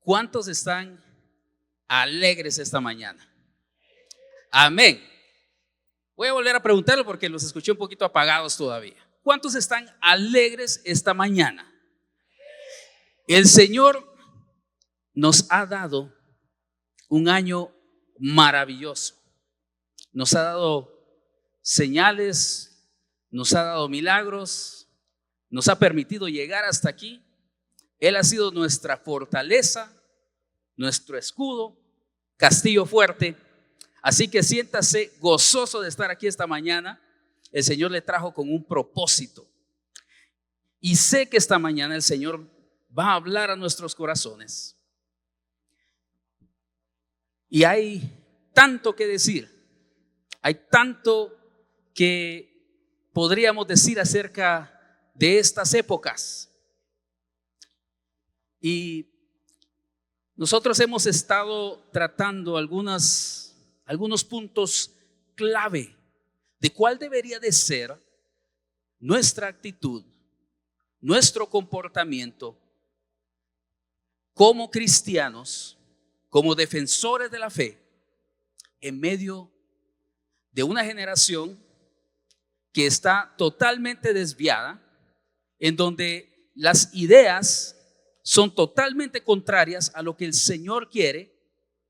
¿Cuántos están alegres esta mañana? Amén. Voy a volver a preguntarlo porque los escuché un poquito apagados todavía. ¿Cuántos están alegres esta mañana? El Señor nos ha dado un año maravilloso. Nos ha dado señales, nos ha dado milagros, nos ha permitido llegar hasta aquí. Él ha sido nuestra fortaleza, nuestro escudo, castillo fuerte. Así que siéntase gozoso de estar aquí esta mañana. El Señor le trajo con un propósito. Y sé que esta mañana el Señor va a hablar a nuestros corazones. Y hay tanto que decir. Hay tanto que podríamos decir acerca de estas épocas. Y nosotros hemos estado tratando algunos puntos clave de cuál debería de ser nuestra actitud, nuestro comportamiento como cristianos, como defensores de la fe, en medio de una generación que está totalmente desviada, en donde las ideas son totalmente contrarias a lo que el Señor quiere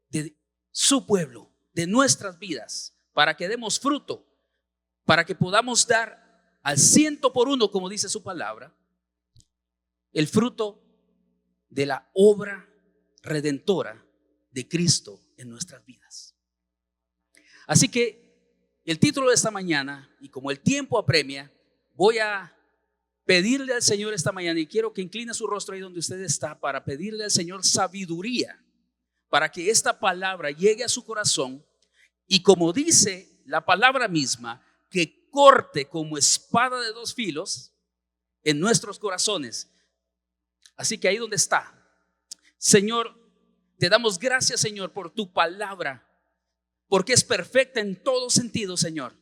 de su pueblo, de nuestras vidas, para que demos fruto, para que podamos dar al 100%, como dice su palabra, el fruto de la obra redentora de Cristo en nuestras vidas. Así que el título de esta mañana, y como el tiempo apremia, voy a pedirle al Señor esta mañana, y quiero que incline su rostro ahí donde usted está, para pedirle al Señor sabiduría, para que esta palabra llegue a su corazón y, como dice la palabra misma, que corte como espada de dos filos en nuestros corazones. Así que ahí donde está, Señor, te damos gracias, Señor, por tu palabra, porque es perfecta en todo sentido, Señor.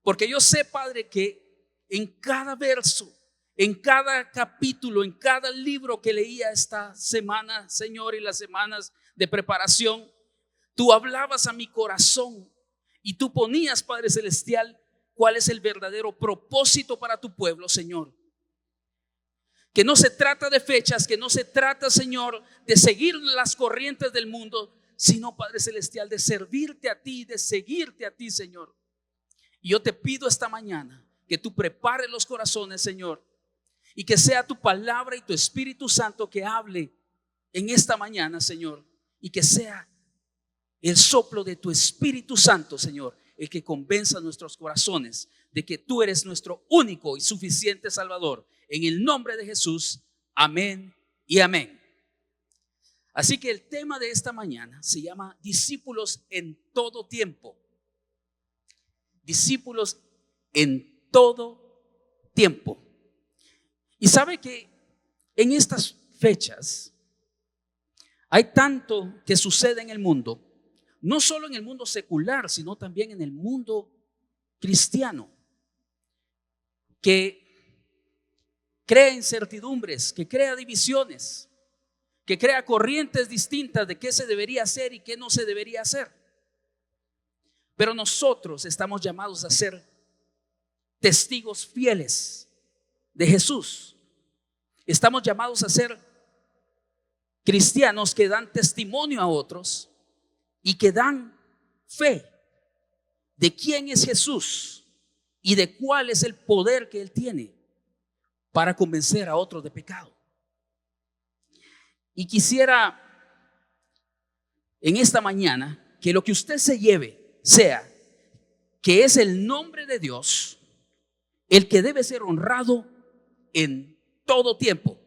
Porque yo sé, Padre, que en cada verso, en cada capítulo, en cada libro que leía esta semana, Señor, y las semanas de preparación, tú hablabas a mi corazón y tú ponías, Padre Celestial, cuál es el verdadero propósito para tu pueblo, Señor. Que no se trata de fechas, que no se trata, Señor, de seguir las corrientes del mundo, sino, Padre Celestial, de servirte a ti, de seguirte a ti, Señor. Y yo te pido esta mañana que tú prepares los corazones, Señor, y que sea tu palabra y tu Espíritu Santo que hable en esta mañana, Señor, y que sea el soplo de tu Espíritu Santo, Señor, el que convenza nuestros corazones de que tú eres nuestro único y suficiente Salvador. En el nombre de Jesús, amén y amén. Así que el tema de esta mañana se llama discípulos en todo tiempo. Discípulos en todo tiempo. Y sabe que en estas fechas hay tanto que sucede en el mundo, no solo en el mundo secular, sino también en el mundo cristiano, que crea incertidumbres, que crea divisiones, que crea corrientes distintas de qué se debería hacer y qué no se debería hacer. Pero nosotros estamos llamados a ser testigos fieles de Jesús. Estamos llamados a ser cristianos que dan testimonio a otros y que dan fe de quién es Jesús y de cuál es el poder que Él tiene para convencer a otros de pecado. Y quisiera en esta mañana que lo que usted se lleve sea que es el nombre de Dios el que debe ser honrado en todo tiempo.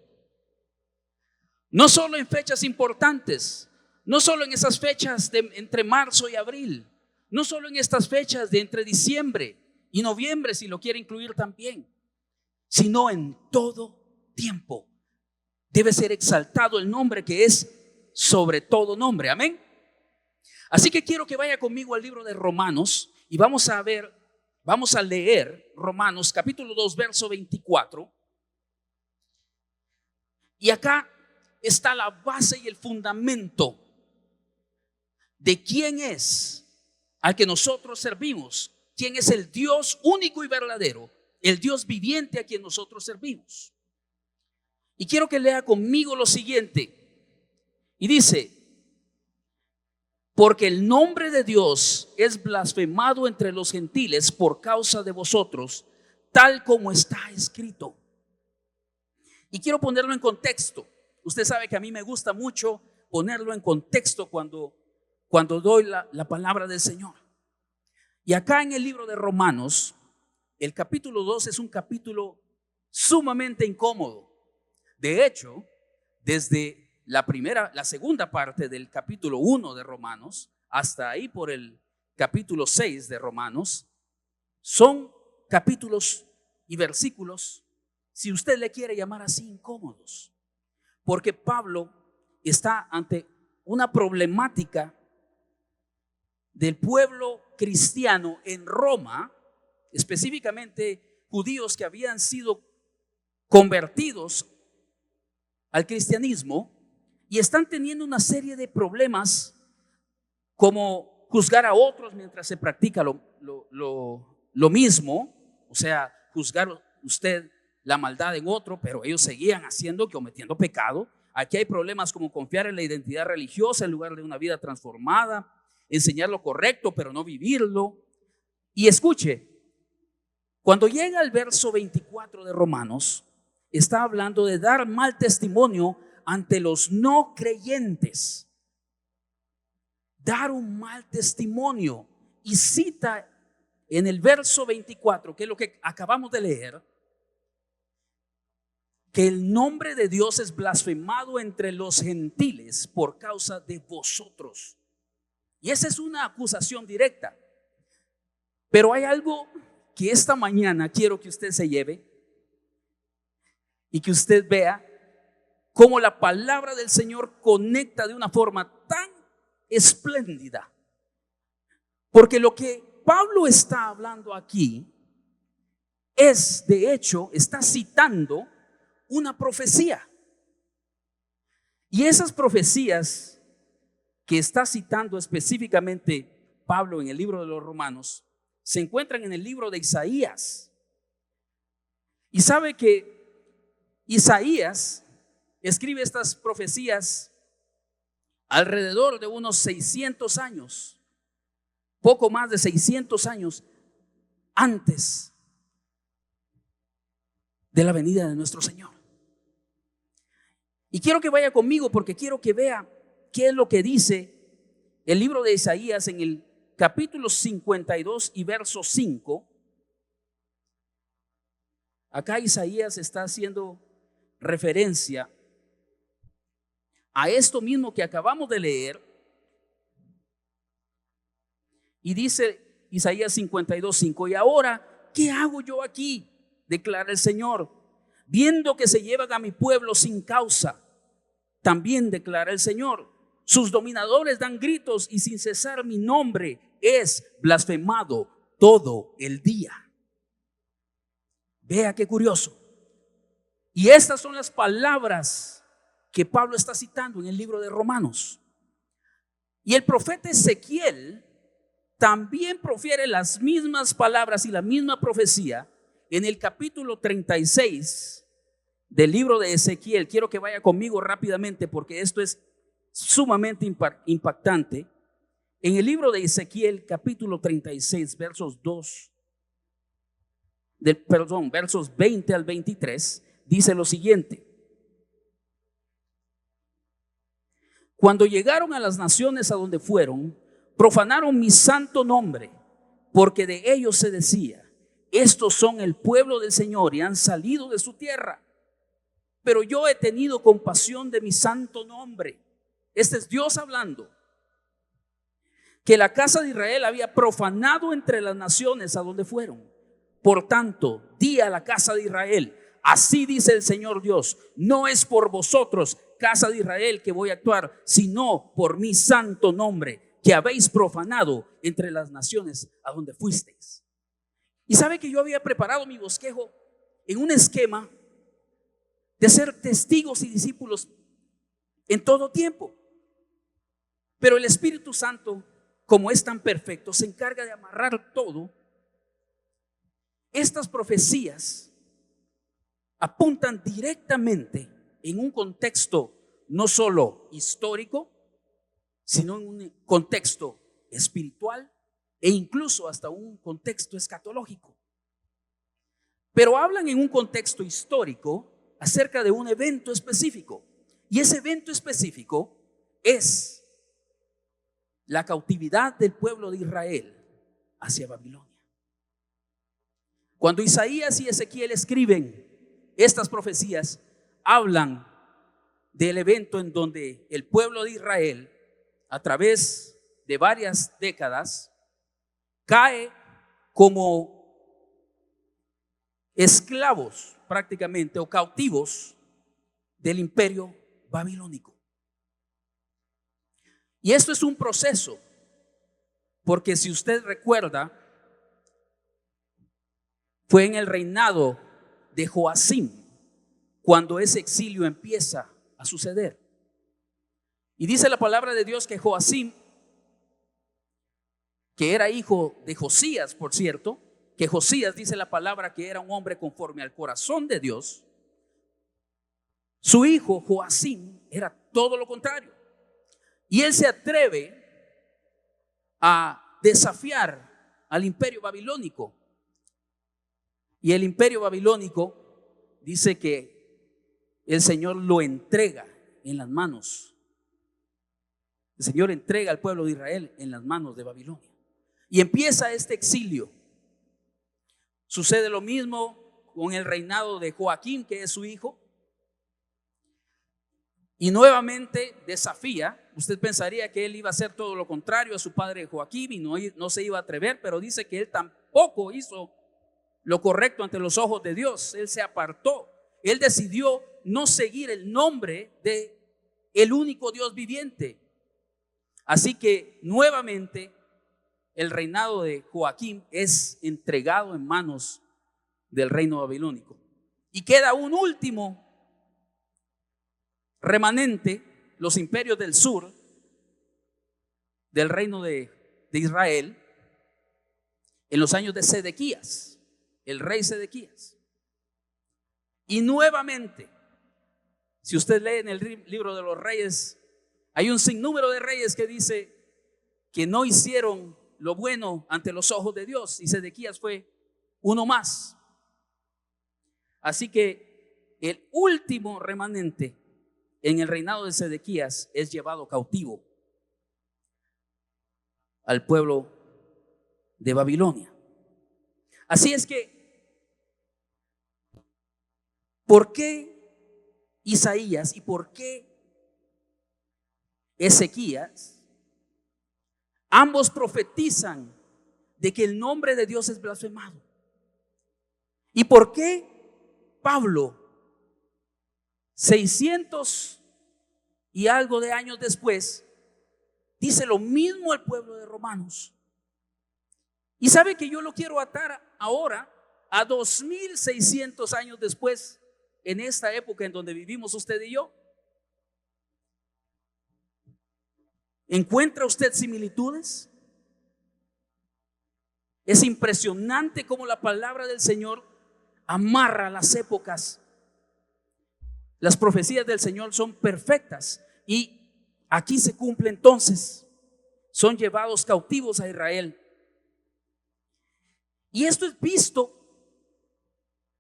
No solo en fechas importantes, no solo en esas fechas de entre marzo y abril, no solo en estas fechas de entre diciembre y noviembre, si lo quiere incluir también, sino en todo tiempo debe ser exaltado el nombre que es sobre todo nombre. Amén. Así que quiero que vaya conmigo al libro de Romanos y vamos a leer Romanos capítulo 2 verso 24. Y acá está la base y el fundamento de quién es al que nosotros servimos, quién es el Dios único y verdadero, el Dios viviente a quien nosotros servimos. Y quiero que lea conmigo lo siguiente. Y dice: porque el nombre de Dios es blasfemado entre los gentiles por causa de vosotros, tal como está escrito. Y quiero ponerlo en contexto. Usted sabe que a mí me gusta mucho ponerlo en contexto cuando doy la palabra del Señor. Y acá en el libro de Romanos, el capítulo 2 es un capítulo sumamente incómodo. De hecho, desde la segunda parte del capítulo 1 de Romanos hasta ahí por el capítulo 6 de Romanos, son capítulos y versículos, si usted le quiere llamar así, incómodos, porque Pablo está ante una problemática del pueblo cristiano en Roma, específicamente judíos que habían sido convertidos al cristianismo y están teniendo una serie de problemas, como juzgar a otros mientras se practica lo mismo, o sea, juzgar usted la maldad en otro, pero ellos seguían haciendo, cometiendo pecado. Aquí hay problemas como confiar en la identidad religiosa en lugar de una vida transformada, enseñar lo correcto pero no vivirlo. Y escuche, cuando llega al verso 24 de Romanos, está hablando de dar mal testimonio ante los no creyentes. Dar un mal testimonio. Y cita en el verso 24, que es lo que acabamos de leer, que el nombre de Dios es blasfemado entre los gentiles por causa de vosotros. Y esa es una acusación directa. Pero hay algo que esta mañana quiero que usted se lleve y que usted vea cómo la palabra del Señor conecta de una forma tan espléndida. Porque lo que Pablo está hablando aquí es, de hecho, está citando una profecía. Y esas profecías que está citando específicamente Pablo en el libro de los Romanos se encuentran en el libro de Isaías. Y sabe que Isaías escribe estas profecías alrededor de unos 600 años, poco más de 600 años antes de la venida de nuestro Señor. Y quiero que vaya conmigo porque quiero que vea qué es lo que dice el libro de Isaías en el capítulo 52 y verso 5. Acá Isaías está haciendo referencia a esto mismo que acabamos de leer. Y dice Isaías 52:5: y ahora, ¿qué hago yo aquí?, declara el Señor, viendo que se llevan a mi pueblo sin causa. También declara el Señor, sus dominadores dan gritos y sin cesar mi nombre es blasfemado todo el día. Vea qué curioso. Y estas son las palabras que Pablo está citando en el libro de Romanos. Y el profeta Ezequiel también profiere las mismas palabras y la misma profecía en el capítulo 36 del libro de Ezequiel. Quiero que vaya conmigo rápidamente porque esto es sumamente impactante. En el libro de Ezequiel, capítulo 36, versos 20 al 23, dice lo siguiente: cuando llegaron a las naciones a donde fueron, profanaron mi santo nombre, porque de ellos se decía: estos son el pueblo del Señor y han salido de su tierra. Pero yo he tenido compasión de mi santo nombre. Este es Dios hablando. Que la casa de Israel había profanado entre las naciones a donde fueron. Por tanto, di a la casa de Israel: así dice el Señor Dios, no es por vosotros, casa de Israel, que voy a actuar, sino por mi santo nombre, que habéis profanado entre las naciones a donde fuisteis. Y sabe que yo había preparado mi bosquejo en un esquema de ser testigos y discípulos en todo tiempo. Pero el Espíritu Santo, como es tan perfecto, se encarga de amarrar todo. Estas profecías apuntan directamente en un contexto no solo histórico, sino en un contexto espiritual e incluso hasta un contexto escatológico. Pero hablan en un contexto histórico acerca de un evento específico. Y ese evento específico es la cautividad del pueblo de Israel hacia Babilonia. Cuando Isaías y Ezequiel escriben estas profecías, hablan del evento en donde el pueblo de Israel, a través de varias décadas, cae como esclavos prácticamente o cautivos del imperio babilónico. Y esto es un proceso, porque si usted recuerda, fue en el reinado de Joacim cuando ese exilio empieza a suceder. Y dice la palabra de Dios que Joacim, que era hijo de Josías, por cierto, que Josías, dice la palabra, que era un hombre conforme al corazón de Dios. Su hijo Joacim era todo lo contrario. Y él se atreve a desafiar al imperio babilónico. Y el imperio babilónico dice que el Señor lo entrega en las manos. El Señor entrega al pueblo de Israel en las manos de Babilonia. Y empieza este exilio. Sucede lo mismo con el reinado de Joaquín, que es su hijo. Y nuevamente desafía. Usted pensaría que él iba a hacer todo lo contrario a su padre Joaquín y no se iba a atrever, pero dice que él tampoco hizo lo correcto ante los ojos de Dios. Él se apartó. Él decidió no seguir el nombre de el único Dios viviente. Así que nuevamente el reinado de Joaquín es entregado en manos del reino babilónico. Y queda un último remanente, los imperios del sur del reino de Israel, en los años de Sedequías, el rey Sedequías. Y nuevamente, si usted lee en el libro de los reyes, hay un sinnúmero de reyes que dice que no hicieron lo bueno ante los ojos de Dios, y Sedequías fue uno más. Así que el último remanente en el reinado de Sedequías es llevado cautivo al pueblo de Babilonia. Así es que, ¿por qué Isaías y por qué Ezequías ambos profetizan de que el nombre de Dios es blasfemado? ¿Y por qué Pablo, 600 y algo de años después, dice lo mismo al pueblo de Romanos? Y sabe que yo lo quiero atar ahora a 2600 años después, en esta época en donde vivimos usted y yo. ¿Encuentra usted similitudes? Es impresionante cómo la palabra del Señor amarra las épocas. Las profecías del Señor son perfectas y aquí se cumple entonces. Son llevados cautivos a Israel. Y esto es visto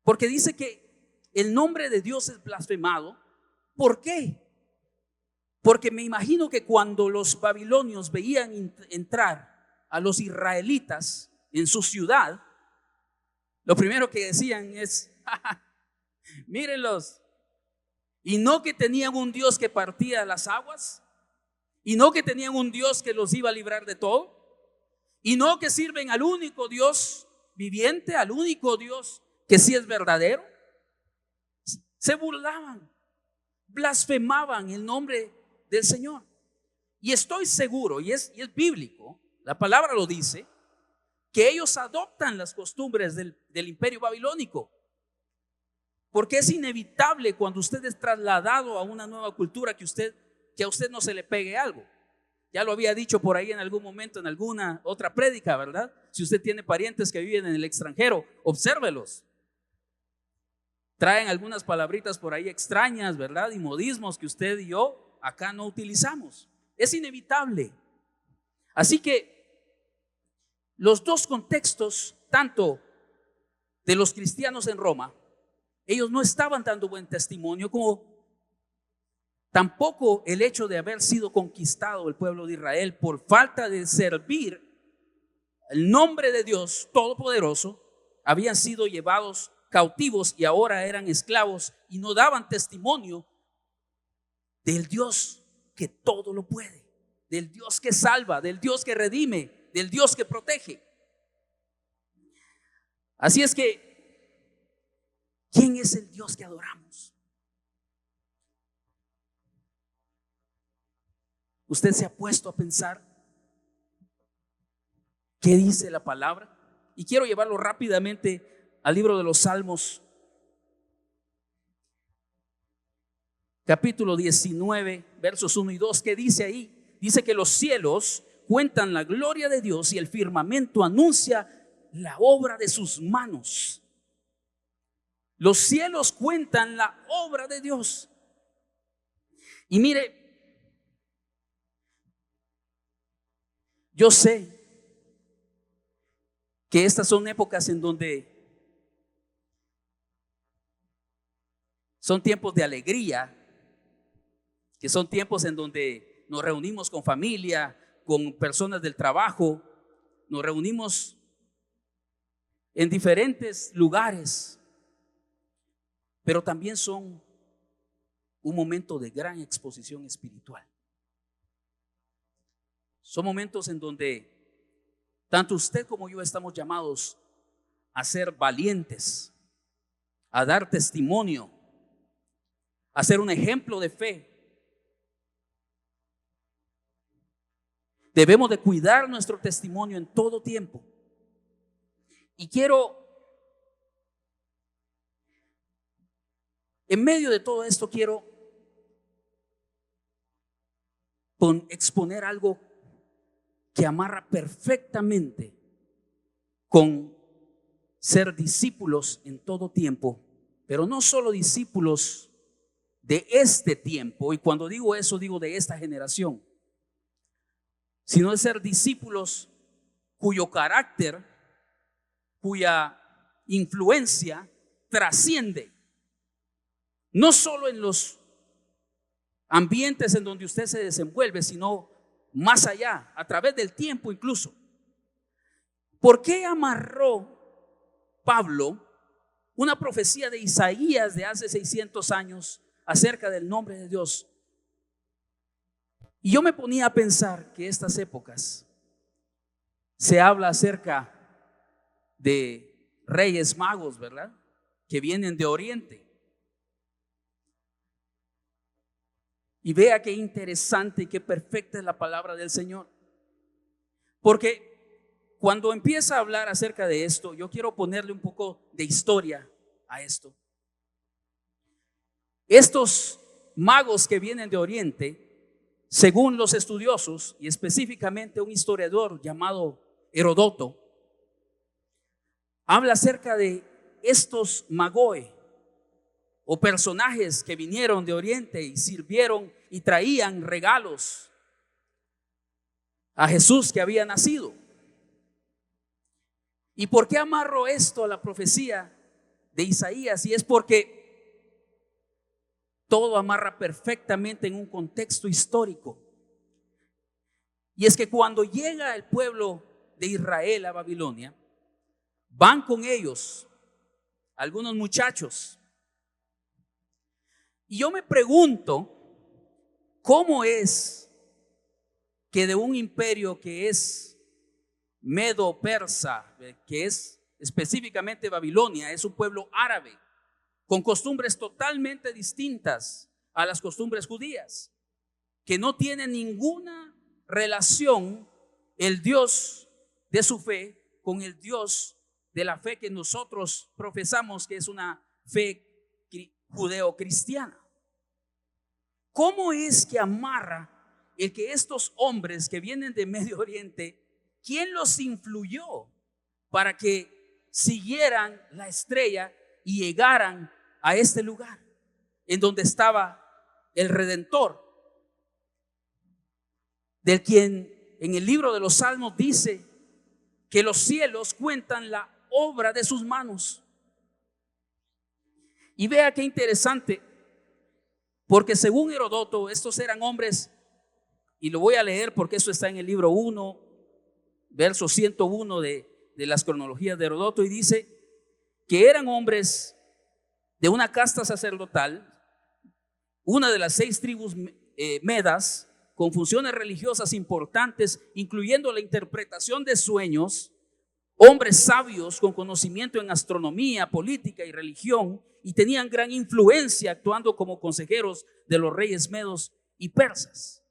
porque dice que el nombre de Dios es blasfemado. ¿Por qué? Porque me imagino que cuando los babilonios veían entrar a los israelitas en su ciudad, lo primero que decían es: mírenlos. Y no que tenían un Dios que partía las aguas, y no que tenían un Dios que los iba a librar de todo, y no que sirven al único Dios viviente, al único Dios que sí es verdadero. Se burlaban, blasfemaban el nombre del Señor. Y estoy seguro, y es bíblico, la palabra lo dice, que ellos adoptan las costumbres del imperio babilónico. Porque es inevitable cuando usted es trasladado a una nueva cultura que usted que a usted no se le pegue algo. Ya lo había dicho por ahí en algún momento, en alguna otra prédica, ¿verdad? Si usted tiene parientes que viven en el extranjero, obsérvelos. Traen algunas palabritas por ahí extrañas, ¿verdad? Y modismos que usted y yo acá no utilizamos. Es inevitable. Así que los dos contextos, tanto de los cristianos en Roma, ellos no estaban dando buen testimonio, como tampoco el hecho de haber sido conquistado el pueblo de Israel por falta de servir el nombre de Dios Todopoderoso. Habían sido llevados cautivos y ahora eran esclavos y no daban testimonio del Dios que todo lo puede, del Dios que salva, del Dios que redime, del Dios que protege. Así es que, ¿quién es el Dios que adoramos? ¿Usted se ha puesto a pensar qué dice la palabra? Y quiero llevarlo rápidamente al libro de los Salmos, capítulo 19, versos 1 y 2. ¿Qué dice ahí? Dice que los cielos cuentan la gloria de Dios y el firmamento anuncia la obra de sus manos. Los cielos cuentan la obra de Dios. Y mire, yo sé que estas son épocas en donde son tiempos de alegría, que son tiempos en donde nos reunimos con familia, con personas del trabajo, nos reunimos en diferentes lugares, pero también son un momento de gran exposición espiritual. Son momentos en donde tanto usted como yo estamos llamados a ser valientes, a dar testimonio, a ser un ejemplo de fe. Debemos de cuidar nuestro testimonio en todo tiempo. Y en medio de todo esto, quiero exponer algo que amarra perfectamente con ser discípulos en todo tiempo, pero no solo discípulos de este tiempo, y cuando digo eso digo de esta generación, sino de ser discípulos cuyo carácter, cuya influencia trasciende, no solo en los ambientes en donde usted se desenvuelve, sino más allá, a través del tiempo incluso. ¿Por qué amarró Pablo una profecía de Isaías de hace 600 años acerca del nombre de Dios? Y yo me ponía a pensar que estas épocas se habla acerca de reyes magos, ¿verdad? Que vienen de Oriente. Y vea qué interesante y qué perfecta es la palabra del Señor. Porque cuando empieza a hablar acerca de esto, yo quiero ponerle un poco de historia a esto. Estos magos que vienen de Oriente, según los estudiosos y específicamente un historiador llamado Herodoto, habla acerca de estos magoi, o personajes que vinieron de Oriente y sirvieron y traían regalos a Jesús que había nacido. ¿Y por qué amarro esto a la profecía de Isaías? Y es porque todo amarra perfectamente en un contexto histórico. Y es que cuando llega el pueblo de Israel a Babilonia, van con ellos algunos muchachos. Y yo me pregunto, ¿cómo es que de un imperio que es medo-persa, que es específicamente Babilonia, es un pueblo árabe, con costumbres totalmente distintas a las costumbres judías, que no tiene ninguna relación el Dios de su fe con el Dios de la fe que nosotros profesamos, que es una fe judeo-cristiana? ¿Cómo es que amarra el que estos hombres que vienen de Medio Oriente, quién los influyó para que siguieran la estrella y llegaran a este lugar en donde estaba el Redentor, del quien en el libro de los Salmos dice que los cielos cuentan la obra de sus manos? Y vea qué interesante, porque según Herodoto, estos eran hombres, y lo voy a leer porque eso está en el libro 1, verso 101 de las cronologías de Herodoto, y dice que eran hombres de una casta sacerdotal, una de las 6 tribus medas, con funciones religiosas importantes, incluyendo la interpretación de sueños, hombres sabios con conocimiento en astronomía, política y religión, y tenían gran influencia actuando como consejeros de los reyes medos y persas.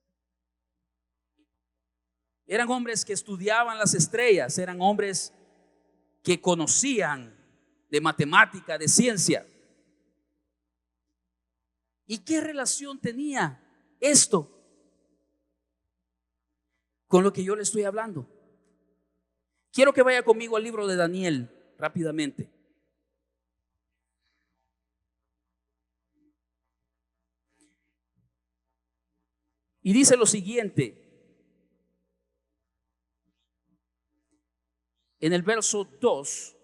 Eran hombres que estudiaban las estrellas, eran hombres que conocían de matemática, de ciencia. ¿Y qué relación tenía esto con lo que yo le estoy hablando? Quiero que vaya conmigo al libro de Daniel rápidamente. Y dice lo siguiente, en el verso 2: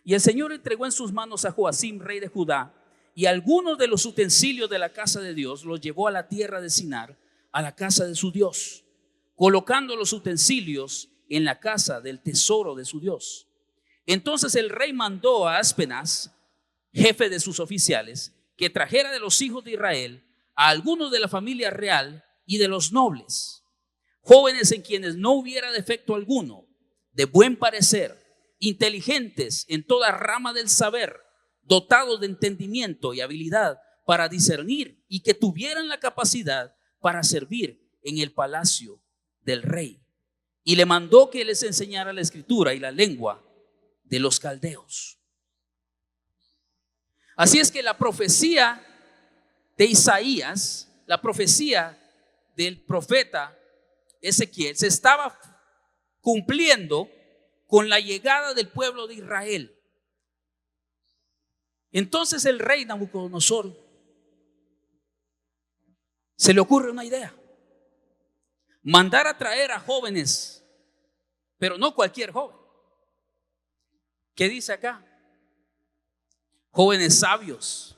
y el Señor entregó en sus manos a Joacim, rey de Judá, y algunos de los utensilios de la casa de Dios los llevó a la tierra de Sinar, a la casa de su Dios, colocando los utensilios en la casa del tesoro de su Dios. Entonces el rey mandó a Aspenaz, jefe de sus oficiales, que trajera de los hijos de Israel a algunos de la familia real y de los nobles, jóvenes en quienes no hubiera defecto alguno, de buen parecer, inteligentes en toda rama del saber, dotados de entendimiento y habilidad para discernir, y que tuvieran la capacidad para servir en el palacio del rey. Y le mandó que les enseñara la escritura y la lengua de los caldeos. Así es que la profecía de Isaías, la profecía del profeta Ezequiel, se estaba cumpliendo con la llegada del pueblo de Israel. Entonces el rey Nabucodonosor se le ocurre una idea: mandar a traer a jóvenes, pero no cualquier joven. ¿Qué dice acá? Jóvenes sabios,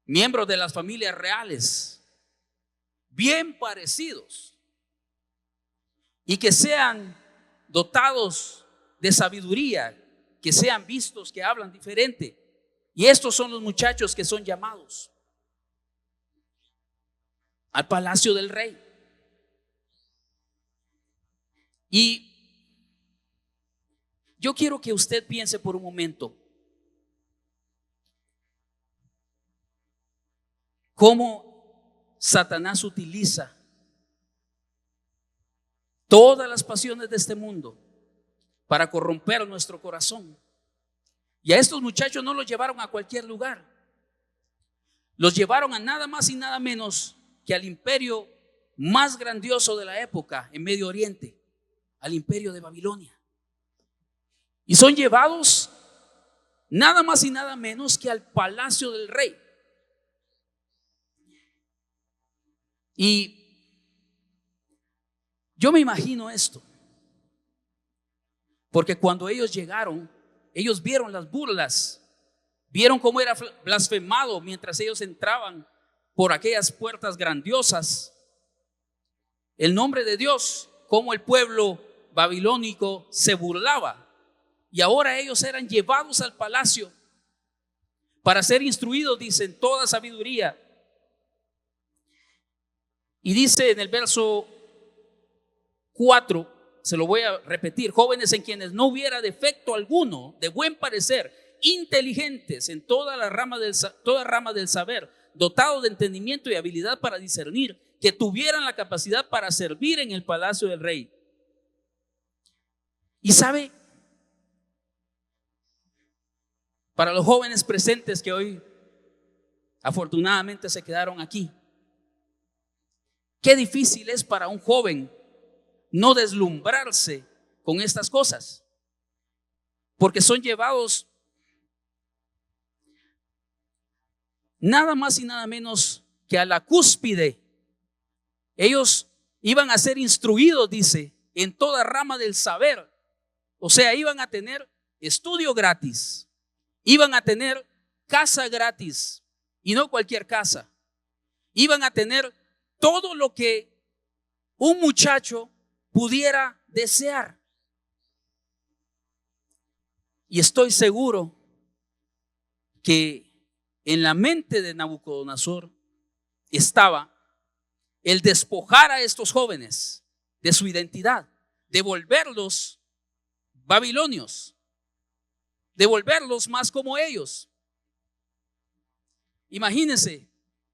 miembros de las familias reales, bien parecidos, y que sean dotados de sabiduría, que sean vistos, que hablan diferente. Y estos son los muchachos que son llamados al palacio del rey. Y yo quiero que usted piense por un momento cómo Satanás utiliza todas las pasiones de este mundo para corromper nuestro corazón. Y a estos muchachos no los llevaron a cualquier lugar, los llevaron a nada más y nada menos que al imperio más grandioso de la época en Medio Oriente, al imperio de Babilonia. Y son llevados nada más y nada menos que al palacio del rey. Y yo me imagino esto, porque cuando ellos llegaron, ellos vieron las burlas, vieron cómo era blasfemado mientras ellos entraban por aquellas puertas grandiosas el nombre de Dios, cómo el pueblo babilónico se burlaba. Y ahora ellos eran llevados al palacio para ser instruidos, dice, en toda sabiduría. Y dice en el verso 4, se lo voy a repetir: jóvenes en quienes no hubiera defecto alguno, de buen parecer, inteligentes en toda rama del saber, dotados de entendimiento y habilidad para discernir, que tuvieran la capacidad para servir en el palacio del rey. Y sabe, Para los jóvenes presentes que hoy afortunadamente se quedaron aquí, qué difícil es para un joven no deslumbrarse con estas cosas, porque son llevados nada más y nada menos que a la cúspide. Ellos iban a ser instruidos, dice, en toda rama del saber. O sea, iban a tener estudio gratis, iban a tener casa gratis, y no cualquier casa. Iban a tener todo lo que un muchacho pudiera desear. Y estoy seguro que en la mente de Nabucodonosor estaba el despojar a estos jóvenes de su identidad, devolverlos babilonios, devolverlos más como ellos. Imagínense,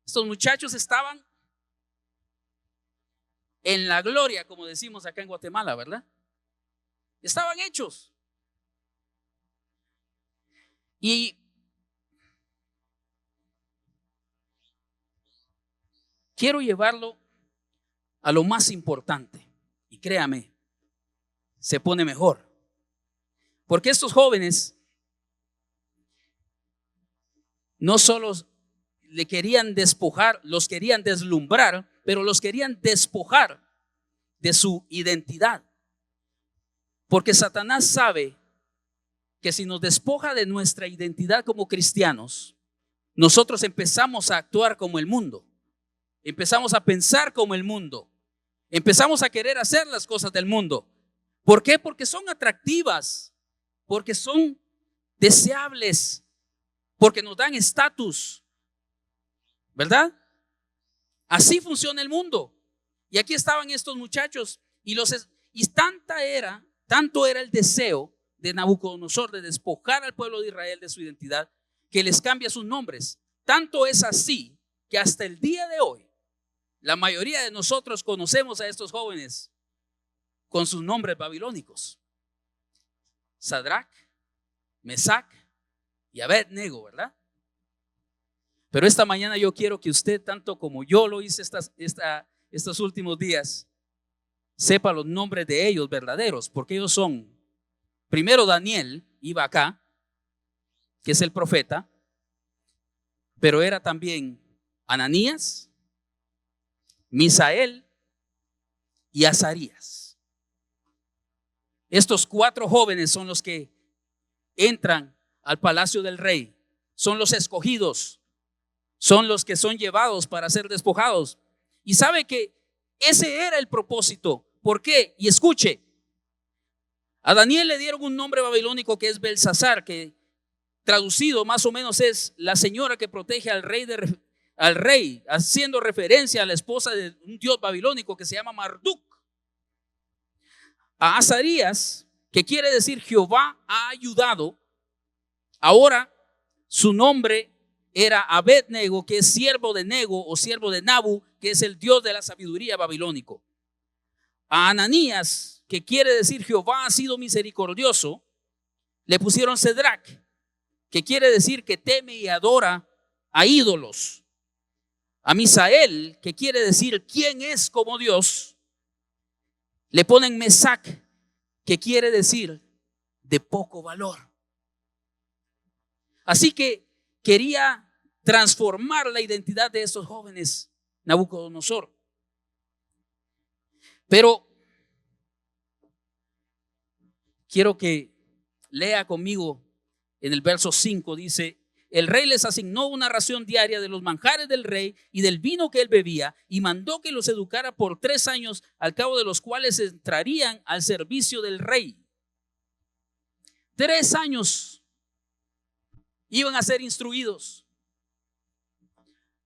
estos muchachos estaban en la gloria, como decimos acá en Guatemala, ¿verdad? Estaban hechos. Y quiero llevarlo a lo más importante. Y créame, se pone mejor. Porque estos jóvenes no solo le querían despojar, los querían deslumbrar, pero los querían despojar de su identidad. Porque Satanás sabe que si nos despoja de nuestra identidad como cristianos, nosotros empezamos a actuar como el mundo, empezamos a pensar como el mundo, empezamos a querer hacer las cosas del mundo. ¿Por qué? Porque son atractivas, porque son deseables, porque nos dan estatus, ¿verdad? Así funciona el mundo. Y aquí estaban estos muchachos y tanto era el deseo de Nabucodonosor de despojar al pueblo de Israel de su identidad, que les cambia sus nombres. Tanto es así que hasta el día de hoy la mayoría de nosotros conocemos a estos jóvenes con sus nombres babilónicos: Sadrach, Mesac y Abednego, ¿verdad? Pero esta mañana yo quiero que usted, tanto como yo lo hice estos últimos días, sepa los nombres de ellos verdaderos, porque ellos son, primero Daniel iba acá, que es el profeta, pero era también Ananías, Misael y Azarías. Estos 4 jóvenes son los que entran al palacio del rey, son los escogidos, son los que son llevados para ser despojados. Y sabe que ese era el propósito. ¿Por qué? Y escuche, a Daniel le dieron un nombre babilónico que es Belsasar, que traducido más o menos es la señora que protege al rey, haciendo referencia a la esposa de un dios babilónico que se llama Marduk. A Azarías, que quiere decir Jehová ha ayudado, ahora su nombre era Abednego, que es siervo de Nego o siervo de Nabu, que es el dios de la sabiduría babilónico. A Ananías, que quiere decir Jehová ha sido misericordioso, le pusieron Sadrach, que quiere decir que teme y adora a ídolos. A Misael, que quiere decir quién es como Dios, le ponen Mesac, que quiere decir de poco valor. Así que quería transformar la identidad de estos jóvenes Nabucodonosor. Pero quiero que lea conmigo en el verso 5, dice: el rey les asignó una ración diaria de los manjares del rey y del vino que él bebía, y mandó que los educara por 3 años, al cabo de los cuales entrarían al servicio del rey. 3 años iban a ser instruidos.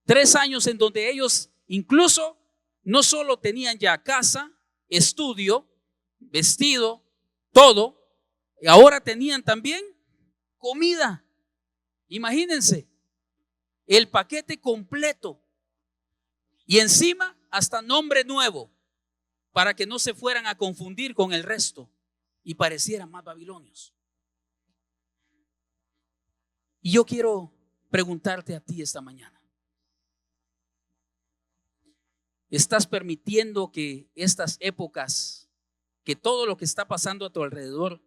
3 años en donde ellos incluso no solo tenían ya casa, estudio, vestido, todo, ahora tenían también comida. Imagínense, el paquete completo. Y encima hasta nombre nuevo, para que no se fueran a confundir con el resto y parecieran más babilonios. Y yo quiero preguntarte a ti esta mañana: ¿estás permitiendo que estas épocas, que todo lo que está pasando a tu alrededor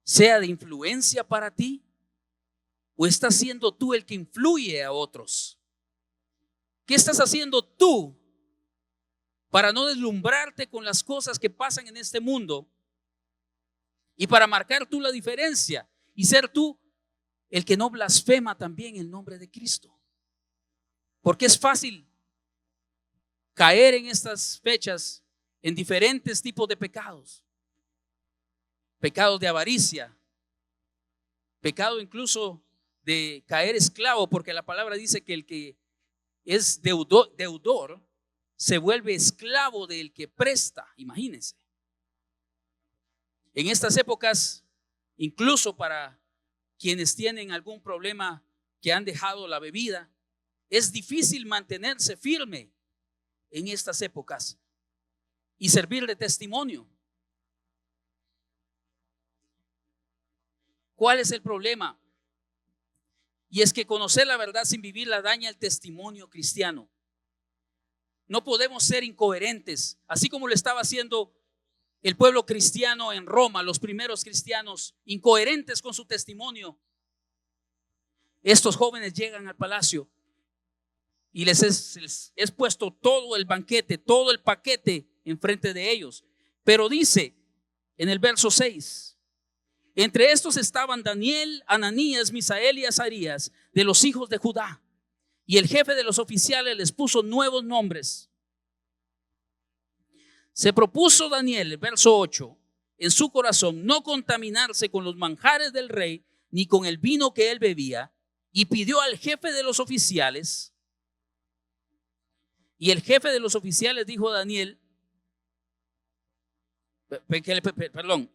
sea de influencia para ti? ¿O estás siendo tú el que influye a otros? ¿Qué estás haciendo tú para no deslumbrarte con las cosas que pasan en este mundo y para marcar tú la diferencia y ser tú el que no blasfema también el nombre de Cristo? Porque es fácil caer en estas fechas en diferentes tipos de pecados. Pecados de avaricia, pecado incluso de caer esclavo, porque la palabra dice que el que es deudor se vuelve esclavo del que presta. Imagínense. En estas épocas, incluso para quienes tienen algún problema, que han dejado la bebida, es difícil mantenerse firme en estas épocas y servir de testimonio. ¿Cuál es el problema? Y es que conocer la verdad sin vivirla daña el testimonio cristiano. No podemos ser incoherentes, así como lo estaba haciendo el pueblo cristiano en Roma, los primeros cristianos, incoherentes con su testimonio. Estos jóvenes llegan al palacio y les es puesto todo el banquete, todo el paquete enfrente de ellos. Pero dice en el verso 6: entre estos estaban Daniel, Ananías, Misael y Azarías, de los hijos de Judá. Y el jefe de los oficiales les puso nuevos nombres. Se propuso Daniel, verso 8, en su corazón no contaminarse con los manjares del rey, ni con el vino que él bebía, y pidió al jefe de los oficiales. Y el jefe de los oficiales dijo a Daniel,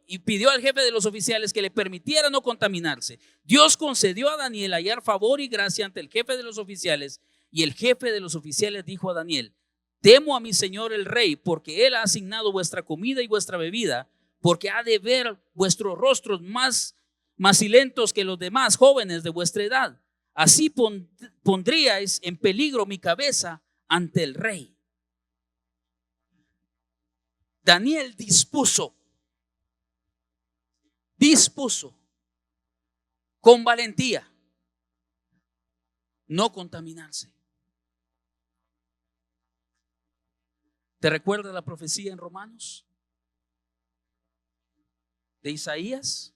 y pidió al jefe de los oficiales que le permitiera no contaminarse. Dios concedió a Daniel hallar favor y gracia ante el jefe de los oficiales, y el jefe de los oficiales dijo a Daniel: temo a mi señor el rey, porque él ha asignado vuestra comida y vuestra bebida, porque ha de ver vuestros rostros más macilentos que los demás jóvenes de vuestra edad. Así pondríais en peligro mi cabeza ante el rey. Daniel dispuso con valentía no contaminarse. ¿Te recuerdas la profecía en Romanos de Isaías?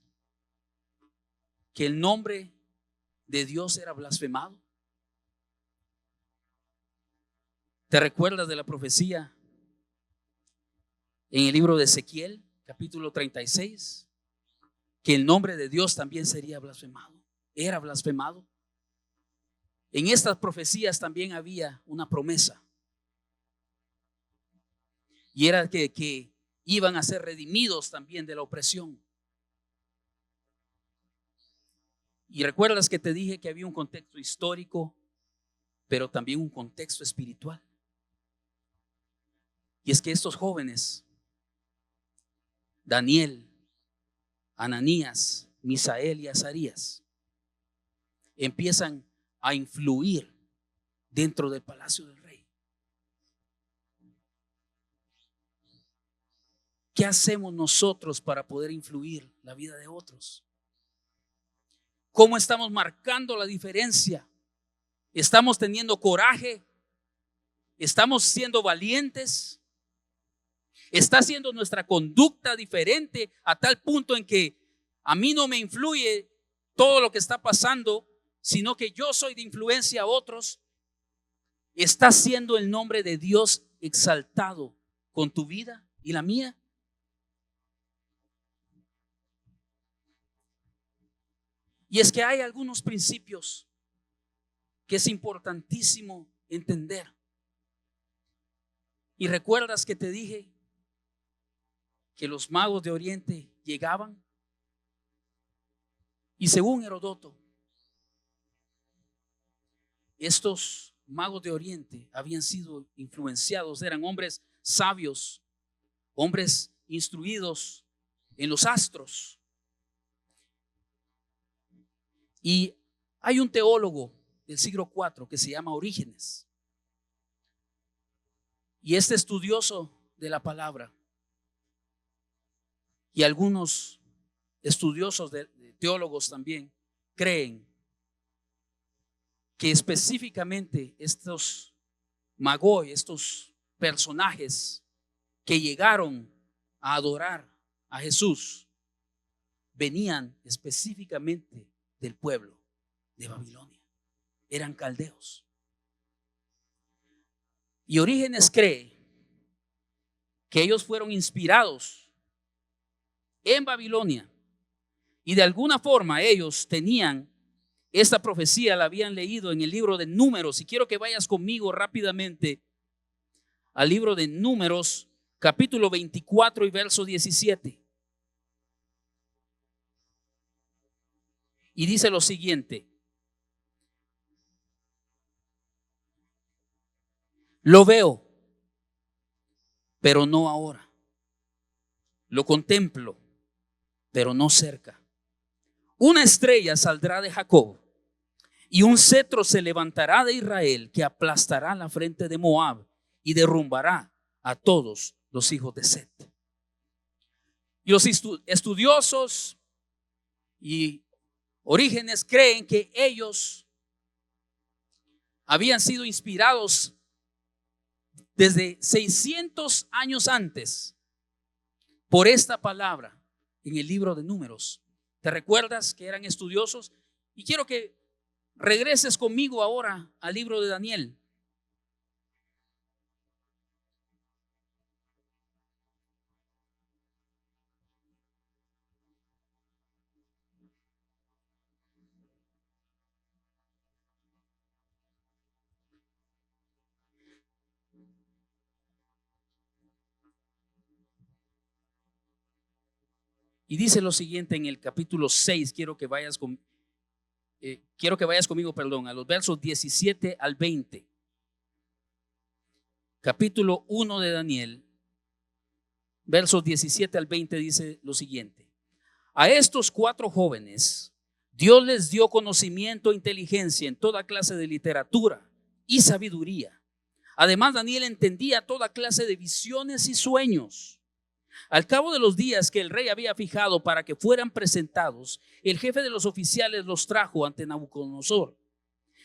Que el nombre de Dios era blasfemado. ¿Te recuerdas de la profecía en el libro de Ezequiel, capítulo 36? Que el nombre de Dios también sería blasfemado. Era blasfemado. En estas profecías también había una promesa. Y era que iban a ser redimidos también de la opresión. Y recuerdas que te dije que había un contexto histórico, pero también un contexto espiritual. Y es que estos jóvenes, Daniel, Ananías, Misael y Azarías, empiezan a influir dentro del palacio del rey. ¿Qué hacemos nosotros para poder influir la vida de otros? ¿Cómo estamos marcando la diferencia? ¿Estamos teniendo coraje? ¿Estamos siendo valientes? ¿Está siendo nuestra conducta diferente a tal punto en que a mí no me influye todo lo que está pasando, sino que yo soy de influencia a otros? ¿Está siendo el nombre de Dios exaltado con tu vida y la mía? Y es que hay algunos principios que es importantísimo entender. Y recuerdas que te dije que los magos de Oriente llegaban, y según Heródoto, estos magos de Oriente habían sido influenciados, eran hombres sabios, hombres instruidos en los astros. Y Hay un teólogo del siglo IV que se llama Orígenes, y este estudioso de la palabra, y algunos estudiosos de teólogos también creen que específicamente estos magoi, estos personajes que llegaron a adorar a Jesús, venían específicamente del pueblo de Babilonia. Eran caldeos. Y Orígenes cree que ellos fueron inspirados en Babilonia, y de alguna forma ellos tenían esta profecía, la habían leído en el libro de Números. Y quiero que vayas conmigo rápidamente al libro de Números, capítulo 24 y verso 17. Y dice lo siguiente: lo veo, pero no ahora. Lo contemplo, pero no cerca. Una estrella saldrá de Jacob, y un cetro se levantará de Israel, que aplastará la frente de Moab y derrumbará a todos los hijos de Set. Y los estudiosos y Orígenes creen que ellos habían sido inspirados desde 600 años antes por esta palabra en el libro de Números. ¿Te recuerdas que eran estudiosos? Y quiero que regreses conmigo ahora al libro de Daniel. Y dice lo siguiente en el capítulo 6. Quiero que vayas conmigo, a los versos 17 al 20. Capítulo 1 de Daniel, versos 17 al 20, dice lo siguiente: a estos 4 jóvenes Dios les dio conocimiento e inteligencia en toda clase de literatura y sabiduría. Además, Daniel entendía toda clase de visiones y sueños. Al cabo de los días que el rey había fijado para que fueran presentados, el jefe de los oficiales los trajo ante Nabucodonosor.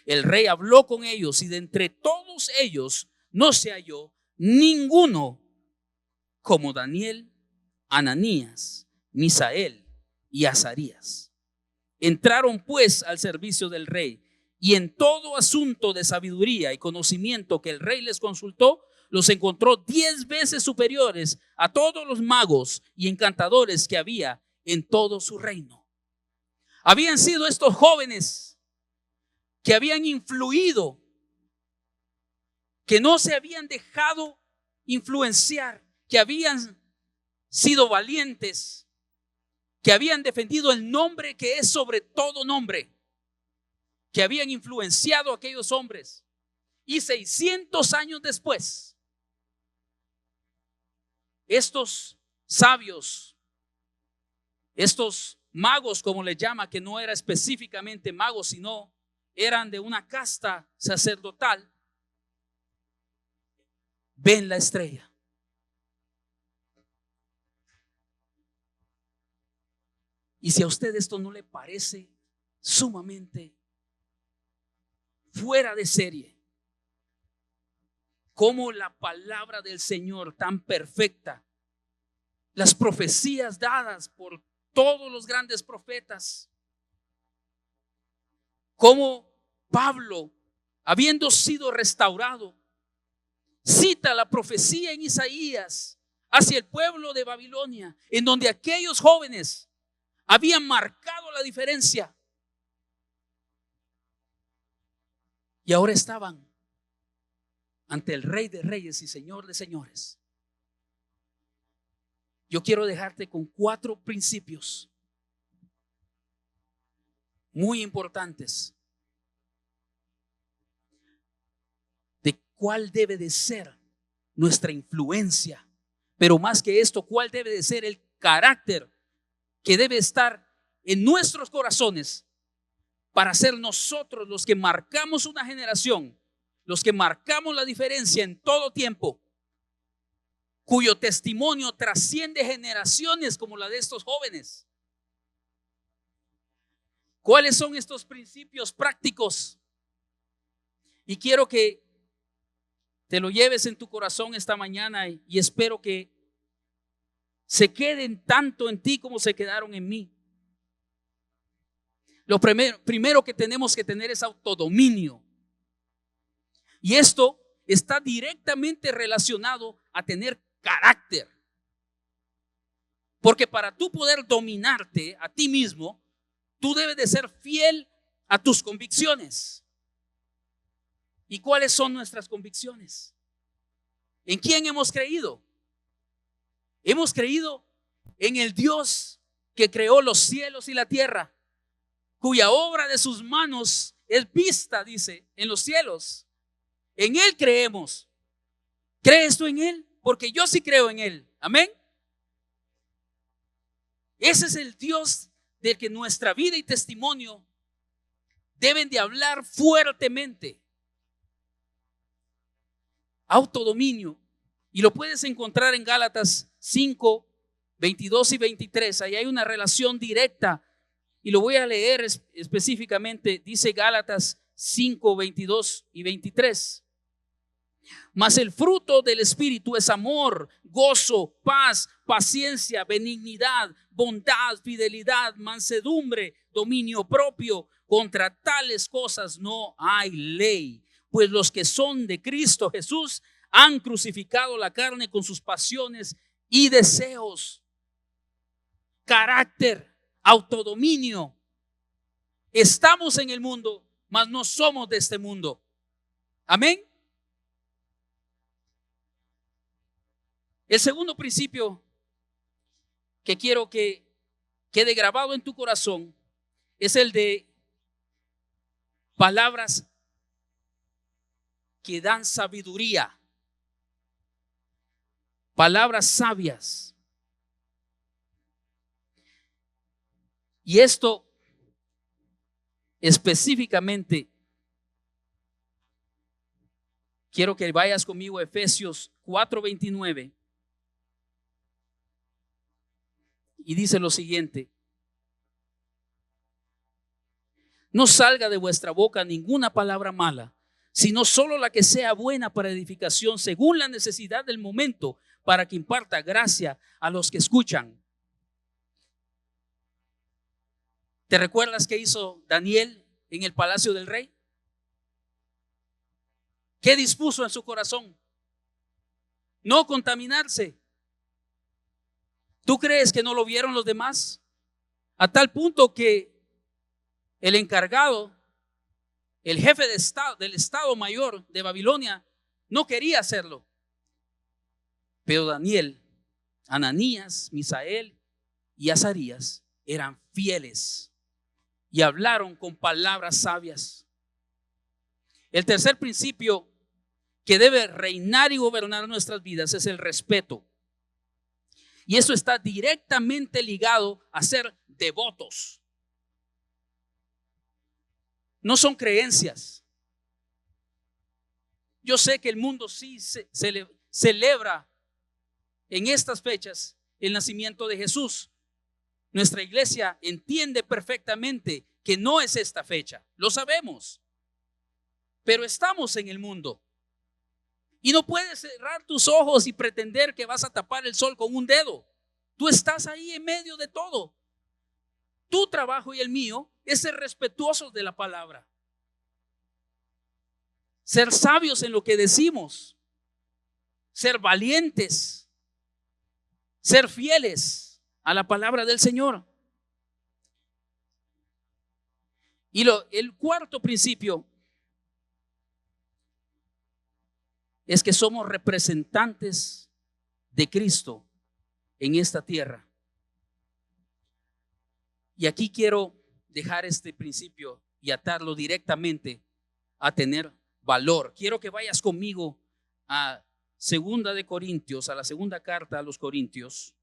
El rey habló con ellos, y de entre todos ellos no se halló ninguno como Daniel, Ananías, Misael y Azarías. Entraron pues al servicio del rey, y en todo asunto de sabiduría y conocimiento que el rey les consultó, los encontró 10 veces superiores a todos los magos y encantadores que había en todo su reino. Habían sido estos jóvenes que habían influido, que no se habían dejado influenciar, que habían sido valientes, que habían defendido el nombre que es sobre todo nombre, que habían influenciado a aquellos hombres. Y 600 años después, estos sabios, estos magos, como les llama, que no era específicamente magos, sino eran de una casta sacerdotal, ven la estrella. Y si a usted esto no le parece sumamente fuera de serie, como la palabra del Señor tan perfecta, las profecías dadas por todos los grandes profetas, como Pablo, habiendo sido restaurado, cita la profecía en Isaías hacia el pueblo de Babilonia, en donde aquellos jóvenes habían marcado la diferencia y ahora estaban ante el Rey de Reyes y Señor de Señores. Yo quiero dejarte con 4 principios muy importantes de cuál debe de ser nuestra influencia, pero más que esto, cuál debe de ser el carácter que debe estar en nuestros corazones para ser nosotros los que marcamos una generación, los que marcamos la diferencia en todo tiempo, cuyo testimonio trasciende generaciones como la de estos jóvenes. ¿Cuáles son estos principios prácticos? Y quiero que te lo lleves en tu corazón esta mañana y espero que se queden tanto en ti como se quedaron en mí. Lo primero que tenemos que tener es autodominio. Y esto está directamente relacionado a tener carácter. Porque para tú poder dominarte a ti mismo, tú debes de ser fiel a tus convicciones. ¿Y cuáles son nuestras convicciones? ¿En quién hemos creído? Hemos creído en el Dios que creó los cielos y la tierra, cuya obra de sus manos es vista, dice, en los cielos. En Él creemos. ¿Crees tú en Él? Porque yo sí creo en Él. Amén. Ese es el Dios del que nuestra vida y testimonio deben de hablar fuertemente. Autodominio. Y lo puedes encontrar en Gálatas 5, 22 y 23. Ahí hay una relación directa. Y lo voy a leer específicamente. Dice Gálatas 5, 22 y 23. Mas el fruto del Espíritu es amor, gozo, paz, paciencia, benignidad, bondad, fidelidad, mansedumbre, dominio propio. Contra tales cosas no hay ley. Pues los que son de Cristo Jesús han crucificado la carne con sus pasiones y deseos. Carácter, autodominio. Estamos en el mundo, mas no somos de este mundo. Amén. El segundo principio que quiero que quede grabado en tu corazón es el de palabras que dan sabiduría, palabras sabias. Y esto específicamente, quiero que vayas conmigo a Efesios 4:29 y dice lo siguiente: no salga de vuestra boca ninguna palabra mala, sino solo la que sea buena para edificación según la necesidad del momento, para que imparta gracia a los que escuchan. ¿Te recuerdas qué hizo Daniel en el palacio del rey? ¿Qué dispuso en su corazón? No contaminarse. ¿Tú crees que no lo vieron los demás? A tal punto que el encargado, el jefe de estado, del Estado Mayor de Babilonia, no quería hacerlo. Pero Daniel, Ananías, Misael y Azarías eran fieles y hablaron con palabras sabias. El tercer principio que debe reinar y gobernar nuestras vidas es el respeto. Y eso está directamente ligado a ser devotos. No son creencias. Yo sé que el mundo sí celebra en estas fechas el nacimiento de Jesús. Nuestra iglesia entiende perfectamente que no es esta fecha. Lo sabemos. Pero estamos en el mundo. Y no puedes cerrar tus ojos y pretender que vas a tapar el sol con un dedo. Tú estás ahí en medio de todo. Tu trabajo y el mío es ser respetuosos de la palabra. Ser sabios en lo que decimos. Ser valientes. Ser fieles a la palabra del Señor. Y el cuarto principio es que somos representantes de Cristo en esta tierra. Y aquí quiero dejar este principio y atarlo directamente a tener valor. Quiero que vayas conmigo a Segunda de Corintios, a la segunda carta a los Corintios,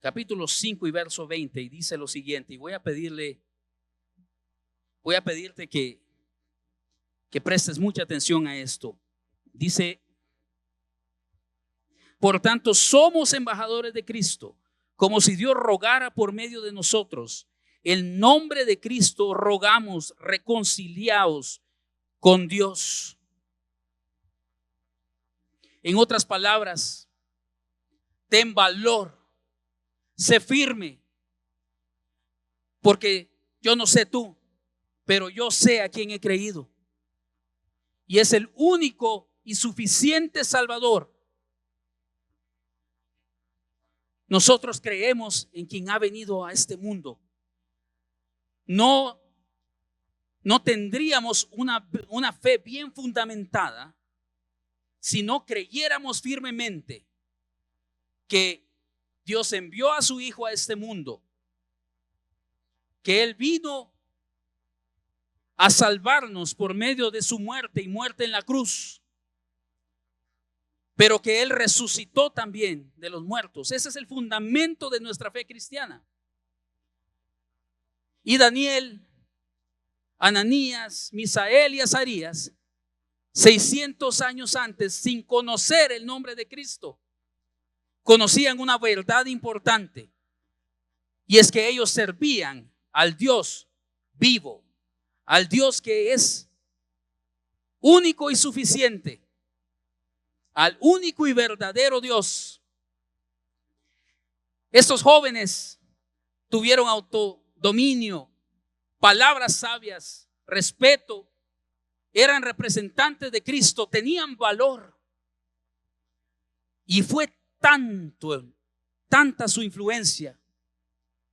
capítulo 5 y verso 20, y dice lo siguiente, y voy a pedirle voy a pedirte que prestes mucha atención a esto. Dice: por tanto, somos embajadores de Cristo, como si Dios rogara por medio de nosotros. En nombre de Cristo rogamos, reconciliaos con Dios. En otras palabras, ten valor, sé firme, porque yo no sé tú, pero yo sé a quién he creído. Y es el único y suficiente Salvador. Nosotros creemos en quien ha venido a este mundo. No tendríamos una fe bien fundamentada si no creyéramos firmemente que Dios envió a su Hijo a este mundo, que Él vino a salvarnos por medio de su muerte y muerte en la cruz, pero que Él resucitó también de los muertos. Ese es el fundamento de nuestra fe cristiana. Y Daniel, Ananías, Misael y Azarías, 600 años antes, sin conocer el nombre de Cristo, conocían una verdad importante, y es que ellos servían al Dios vivo, al Dios que es único y suficiente, al único y verdadero Dios. Estos jóvenes tuvieron autodominio, palabras sabias, respeto, eran representantes de Cristo, tenían valor. Y fue tanta su influencia,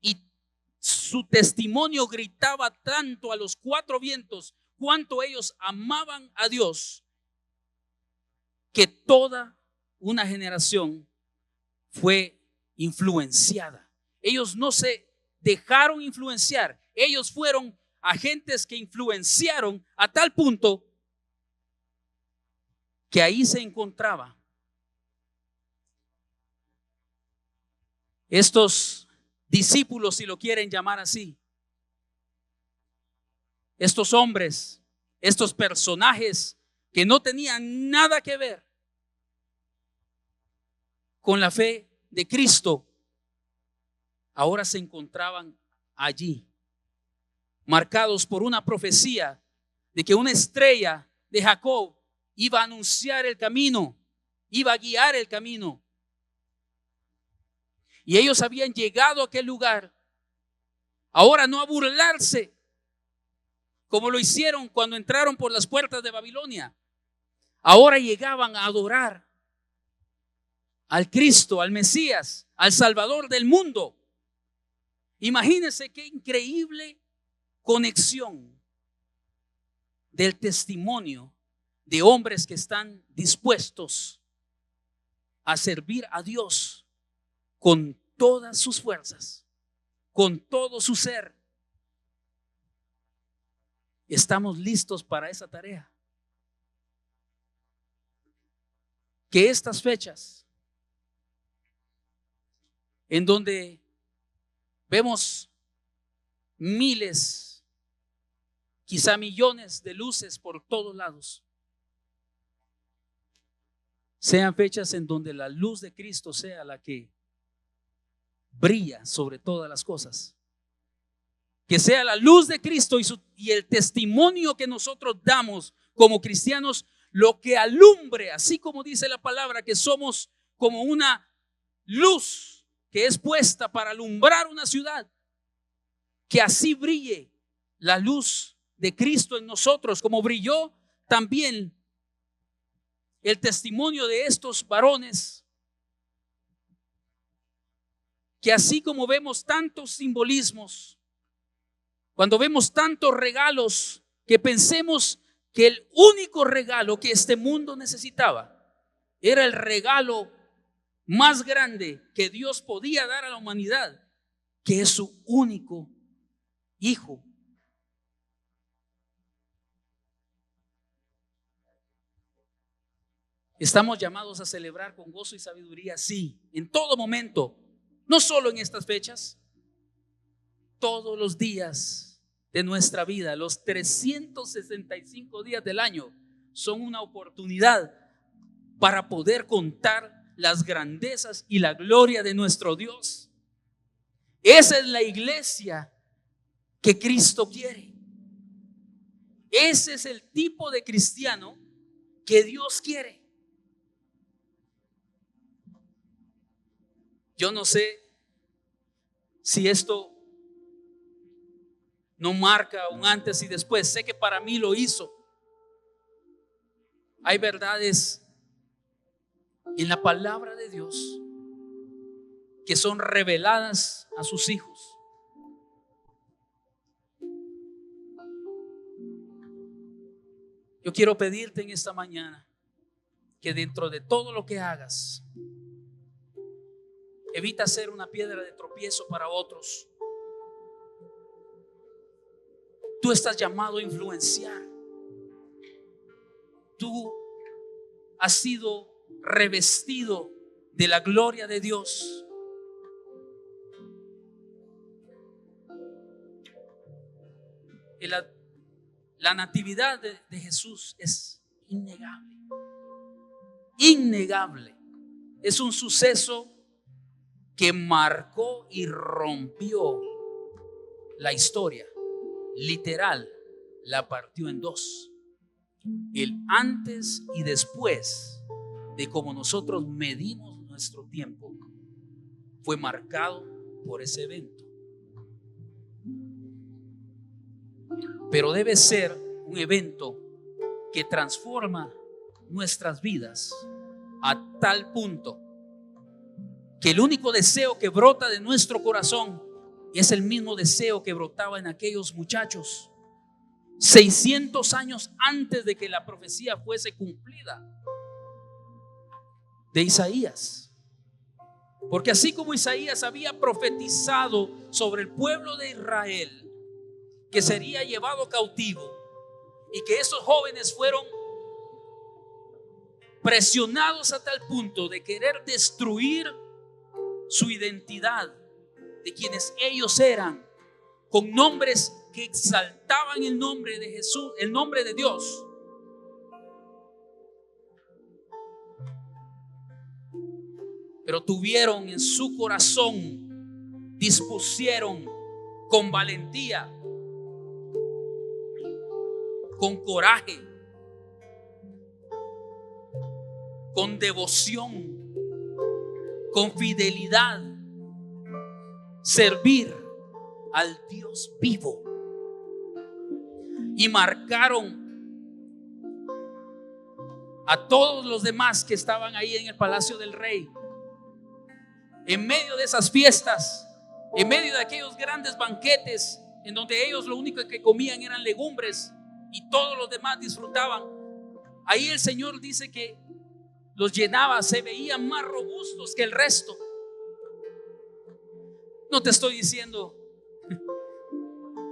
y su testimonio gritaba tanto a los cuatro vientos cuánto ellos amaban a Dios, que toda una generación fue influenciada. Ellos no se dejaron influenciar, ellos fueron agentes que influenciaron a tal punto que ahí se encontraba estos discípulos, si lo quieren llamar así, estos hombres, estos personajes que no tenían nada que ver con la fe de Cristo, ahora se encontraban allí, marcados por una profecía de que una estrella de Jacob iba a anunciar el camino, iba a guiar el camino. Y ellos habían llegado a aquel lugar, ahora no a burlarse, como lo hicieron cuando entraron por las puertas de Babilonia. Ahora llegaban a adorar al Cristo, al Mesías, al Salvador del mundo. Imagínense qué increíble conexión del testimonio de hombres que están dispuestos a servir a Dios con todas sus fuerzas, con todo su ser. Estamos listos para esa tarea. Que estas fechas, en donde vemos miles, quizá millones de luces por todos lados, sean fechas en donde la luz de Cristo sea la que brilla sobre todas las cosas. Que sea la luz de Cristo y el testimonio que nosotros damos como cristianos lo que alumbre, así como dice la palabra, que somos como una luz que es puesta para alumbrar una ciudad. Que así brille la luz de Cristo en nosotros, como brilló también el testimonio de estos varones. Que así como vemos tantos simbolismos, cuando vemos tantos regalos, que pensemos que el único regalo que este mundo necesitaba era el regalo más grande que Dios podía dar a la humanidad, que es su único Hijo. Estamos llamados a celebrar con gozo y sabiduría, sí, en todo momento, no solo en estas fechas, todos los días de nuestra vida, los 365 días del año, son una oportunidad para poder contar las grandezas y la gloria de nuestro Dios. Esa es la iglesia que Cristo quiere. Ese es el tipo de cristiano que Dios quiere. Yo no sé si esto no marca un antes y después. Sé que para mí lo hizo. Hay verdades en la palabra de Dios que son reveladas a sus hijos. Yo quiero pedirte en esta mañana que dentro de todo lo que hagas, evita ser una piedra de tropiezo para otros. Tú estás llamado a influenciar. Tú has sido revestido de la gloria de Dios. La natividad de Jesús es innegable. Innegable. Es un suceso que marcó y rompió la historia. Literal, la partió en dos. El antes y después de cómo nosotros medimos nuestro tiempo fue marcado por ese evento. Pero debe ser un evento que transforma nuestras vidas a tal punto que el único deseo que brota de nuestro corazón es el mismo deseo que brotaba en aquellos muchachos 600 años antes de que la profecía fuese cumplida de Isaías. Porque así como Isaías había profetizado sobre el pueblo de Israel que sería llevado cautivo y que esos jóvenes fueron presionados a tal punto de querer destruir su identidad de quienes ellos eran, con nombres que exaltaban el nombre de Jesús, el nombre de Dios. Pero tuvieron en su corazón, dispusieron con valentía, con coraje, con devoción, con fidelidad, servir al Dios vivo. Y marcaron a todos los demás que estaban ahí en el palacio del rey. En medio de esas fiestas, en medio de aquellos grandes banquetes en donde ellos lo único que comían eran legumbres y todos los demás disfrutaban, ahí el Señor dice que los llenaba, se veían más robustos que el resto. No te estoy diciendo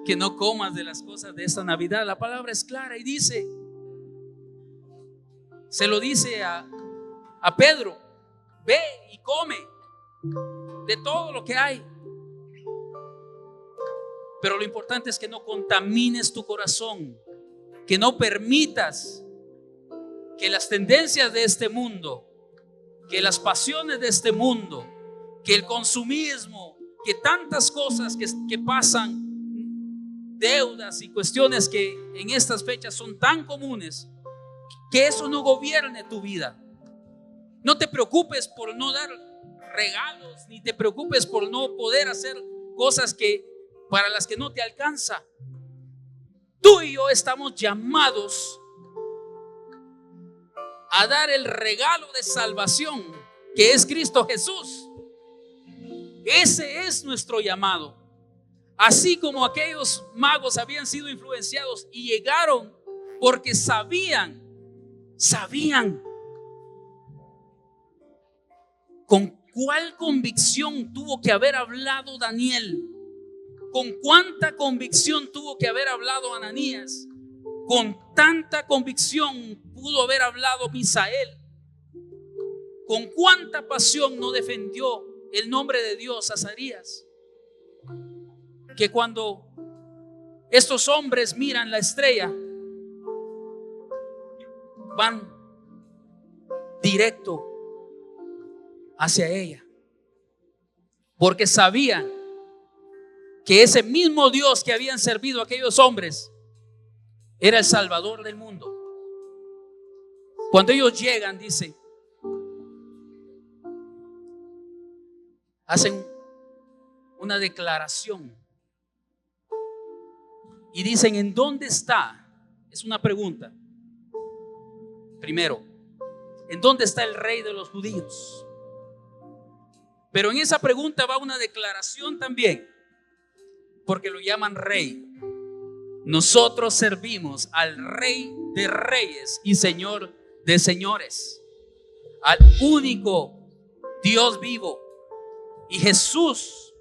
que no comas de las cosas de esta Navidad. La palabra es clara y dice, se lo dice a Pedro: ve y come de todo lo que hay. Pero lo importante es que no contamines tu corazón, que no permitas que las tendencias de este mundo, que las pasiones de este mundo, que el consumismo, que tantas cosas que pasan, deudas y cuestiones que en estas fechas son tan comunes, que eso no gobierne tu vida. No te preocupes por no dar regalos, ni te preocupes por no poder hacer cosas que para las que no te alcanza. Tú y yo estamos llamados a dar el regalo de salvación que es Cristo Jesús. Ese es nuestro llamado. Así como aquellos magos habían sido influenciados y llegaron porque sabían con cuál convicción tuvo que haber hablado Daniel, con cuánta convicción tuvo que haber hablado Ananías, con tanta convicción pudo haber hablado Misael, con cuánta pasión no defendió el nombre de Dios Azarías, que cuando estos hombres miran la estrella, van directo hacia ella, porque sabían que ese mismo Dios que habían servido a aquellos hombres era el Salvador del mundo. Cuando ellos llegan, dice, hacen una declaración y dicen: ¿en dónde está? Es una pregunta. Primero, ¿en dónde está el rey de los judíos? Pero en esa pregunta va una declaración también, porque lo llaman rey. Nosotros servimos al Rey de Reyes y Señor de Señores, al único Dios vivo. Y Jesús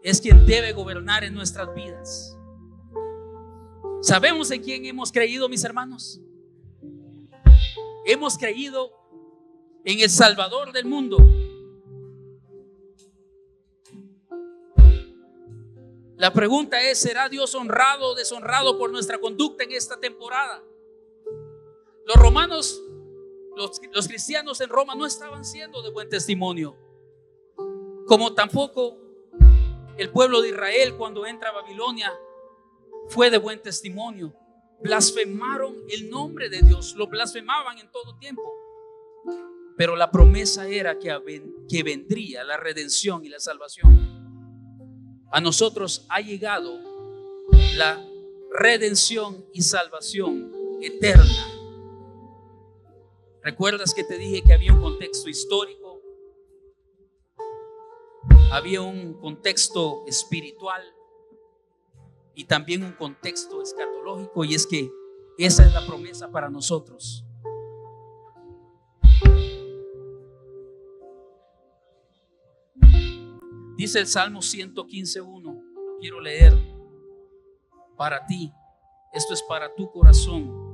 es quien debe gobernar en nuestras vidas. ¿Sabemos en quién hemos creído, mis hermanos? Hemos creído en el Salvador del mundo. La pregunta es: ¿será Dios honrado o deshonrado por nuestra conducta en esta temporada? Los romanos, los cristianos en Roma no estaban siendo de buen testimonio, como tampoco el pueblo de Israel cuando entra a Babilonia fue de buen testimonio. Blasfemaron el nombre de Dios, lo blasfemaban en todo tiempo. Pero la promesa era que vendría la redención y la salvación. A nosotros ha llegado la redención y salvación eterna. ¿Recuerdas que te dije que había un contexto histórico? Había un contexto espiritual y también un contexto escatológico, y es que esa es la promesa para nosotros. Dice el Salmo 115:1. Quiero leer para ti. Esto es para tu corazón.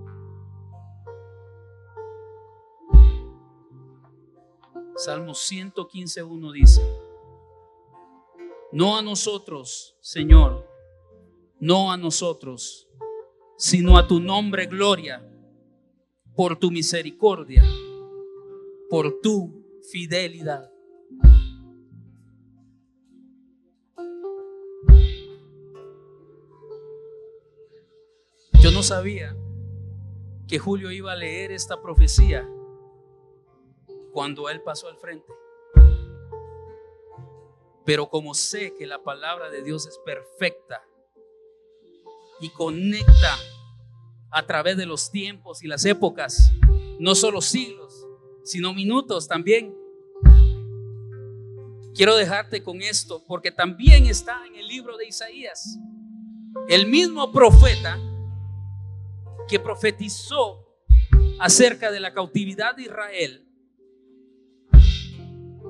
Salmo 115:1 dice: no a nosotros, Señor, no a nosotros, sino a tu nombre gloria, por tu misericordia, por tu fidelidad. Yo no sabía que Julio iba a leer esta profecía cuando él pasó al frente. Pero como sé que la palabra de Dios es perfecta y conecta a través de los tiempos y las épocas, no solo siglos, sino minutos también, quiero dejarte con esto, porque también está en el libro de Isaías. El mismo profeta que profetizó acerca de la cautividad de Israel,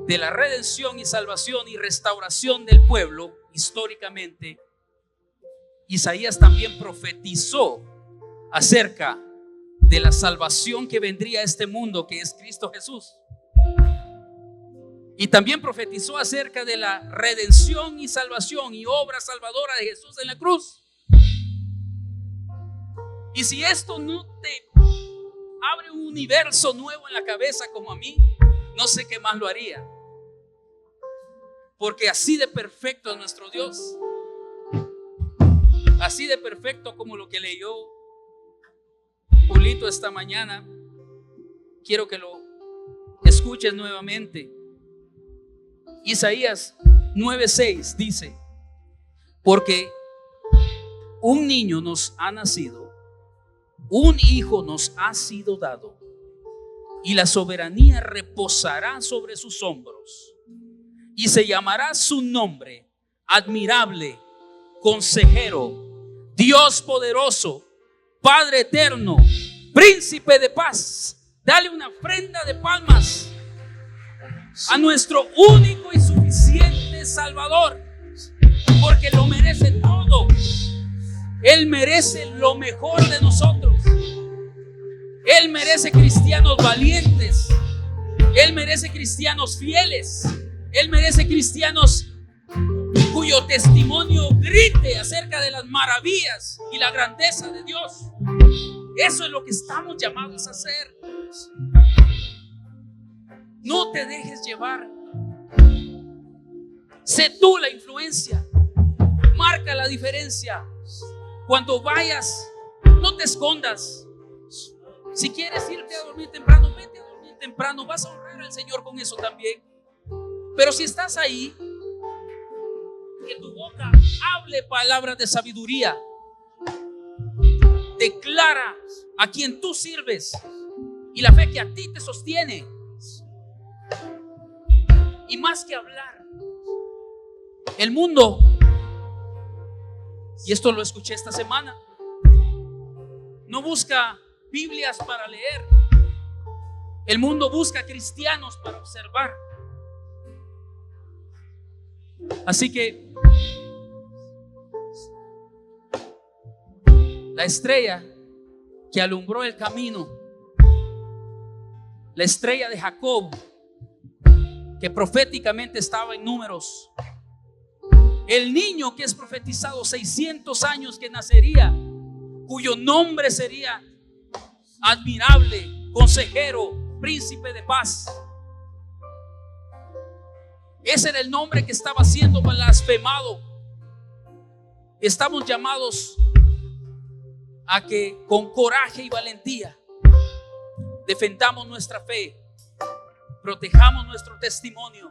de la redención y salvación y restauración del pueblo históricamente, Isaías también profetizó acerca de la salvación que vendría a este mundo, que es Cristo Jesús. Y también profetizó acerca de la redención y salvación y obra salvadora de Jesús en la cruz. Y si esto no te abre un universo nuevo en la cabeza como a mí, no sé qué más lo haría. Porque así de perfecto es nuestro Dios. Así de perfecto como lo que leyó Julito esta mañana. Quiero que lo escuches nuevamente. Isaías 9:6 dice: porque un niño nos ha nacido, un hijo nos ha sido dado, y la soberanía reposará sobre sus hombros, y se llamará su nombre admirable, consejero, Dios poderoso, Padre eterno, príncipe de paz. Dale una ofrenda de palmas a nuestro único y suficiente Salvador, porque lo merece todo. Él merece lo mejor de nosotros. Él merece cristianos valientes. Él merece cristianos fieles. Él merece cristianos cuyo testimonio grite acerca de las maravillas y la grandeza de Dios. Eso es lo que estamos llamados a hacer. No te dejes llevar. Sé tú la influencia. Marca la diferencia. Cuando vayas, no te escondas. Si quieres irte a dormir temprano, vete a dormir temprano. Vas a honrar al Señor con eso también. Pero si estás ahí, que tu boca hable palabras de sabiduría. Declara a quien tú sirves y la fe que a ti te sostiene. Y más que hablar, el mundo, y esto lo escuché esta semana, no busca Biblias para leer. El mundo busca cristianos para observar. Así que la estrella que alumbró el camino, la estrella de Jacob, que proféticamente estaba en Números, el niño que es profetizado 600 años que nacería, cuyo nombre sería admirable, consejero, príncipe de paz. Ese era el nombre que estaba siendo blasfemado. Estamos llamados a que con coraje y valentía defendamos nuestra fe, protejamos nuestro testimonio,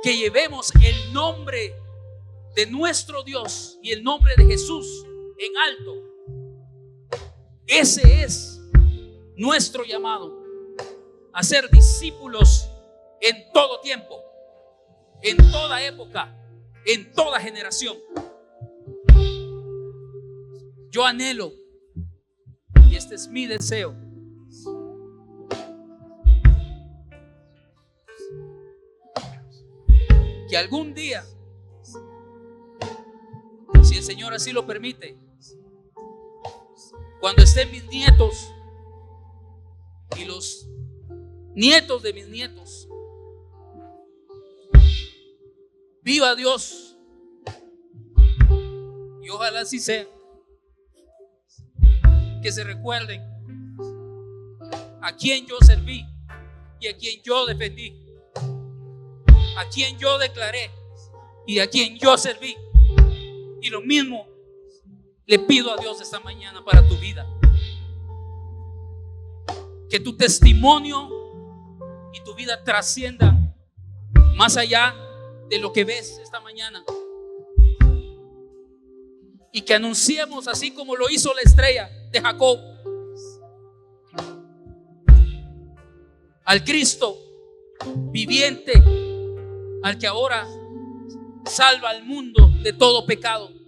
que llevemos el nombre de nuestro Dios y el nombre de Jesús en alto. Ese es nuestro llamado, a ser discípulos en todo tiempo, en toda época, en toda generación. Yo anhelo, y este es mi deseo, que algún día, si el Señor así lo permite, cuando estén mis nietos y los nietos de mis nietos, viva Dios, y ojalá así sea, que se recuerden a quien yo serví y a quien yo defendí, a quien yo declaré y a quien yo serví. Y lo mismo le pido a Dios esta mañana para tu vida, que tu testimonio y tu vida trascienda más allá de lo que ves esta mañana, y que anunciemos, así como lo hizo la estrella de Jacob, al Cristo viviente, al que ahora salva al mundo de todo pecado.